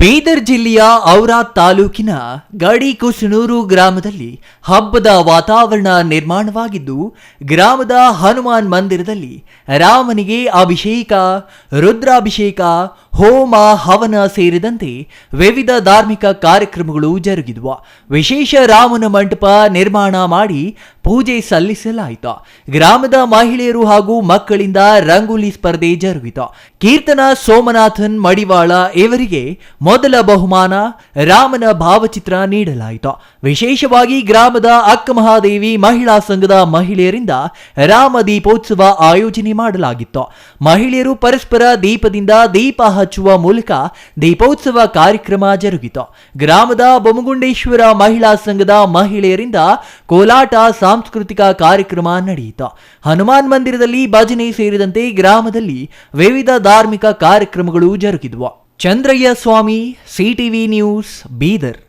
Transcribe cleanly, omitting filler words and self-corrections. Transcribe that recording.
ಬೀದರ್ ಜಿಲ್ಲೆಯ ಔರಾ ತಾಲೂಕಿನ ಗಡಿಕುಸನೂರು ಗ್ರಾಮದಲ್ಲಿ ಹಬ್ಬದ ವಾತಾವರಣ ನಿರ್ಮಾಣವಾಗಿದ್ದು, ಗ್ರಾಮದ ಹನುಮಾನ್ ಮಂದಿರದಲ್ಲಿ ರಾಮನಿಗೆ ಅಭಿಷೇಕ, ರುದ್ರಾಭಿಷೇಕ, ಹೋಮ ಹವನ ಸೇರಿದಂತೆ ವಿವಿಧ ಧಾರ್ಮಿಕ ಕಾರ್ಯಕ್ರಮಗಳು ಜರುಗಿದವು. ವಿಶೇಷ ರಾಮನ ಮಂಟಪ ನಿರ್ಮಾಣ ಮಾಡಿ ಪೂಜೆ ಸಲ್ಲಿಸಲಾಯಿತು. ಗ್ರಾಮದ ಮಹಿಳೆಯರು ಹಾಗೂ ಮಕ್ಕಳಿಂದ ರಂಗೋಲಿ ಸ್ಪರ್ಧೆ ಜರುಗಿತು. ಕೀರ್ತನ ಸೋಮನಾಥನ್ ಮಡಿವಾಳ ಇವರಿಗೆ ಮೊದಲ ಬಹುಮಾನ ರಾಮನ ಭಾವಚಿತ್ರ ನೀಡಲಾಯಿತು. ವಿಶೇಷವಾಗಿ ಗ್ರಾಮದ ಅಕ್ಕಮಹಾದೇವಿ ಮಹಿಳಾ ಸಂಘದ ಮಹಿಳೆಯರಿಂದ ರಾಮ ದೀಪೋತ್ಸವ ಆಯೋಜನೆ ಮಾಡಲಾಗಿತ್ತು. ಮಹಿಳೆಯರು ಪರಸ್ಪರ ದೀಪದಿಂದ ದೀಪ ಹಚ್ಚುವ ಮೂಲಕ ದೀಪೋತ್ಸವ ಕಾರ್ಯಕ್ರಮ ಜರುಗಿತು. ಗ್ರಾಮದ ಬೊಮ್ಮಗುಂಡೇಶ್ವರ ಮಹಿಳಾ ಸಂಘದ ಮಹಿಳೆಯರಿಂದ ಕೋಲಾಟ ಸಾಂಸ್ಕೃತಿಕ ಕಾರ್ಯಕ್ರಮ ನಡೆಯಿತು. ಹನುಮಾನ್ ಮಂದಿರದಲ್ಲಿ ಭಜನೆ ಸೇರಿದಂತೆ ಗ್ರಾಮದಲ್ಲಿ ವಿವಿಧ ಧಾರ್ಮಿಕ ಕಾರ್ಯಕ್ರಮಗಳು ಜರುಗಿದವು. ಚಂದ್ರಯ್ಯ ಸ್ವಾಮಿ, ಸಿಟಿವಿ ನ್ಯೂಸ್, ಬೀದರ್.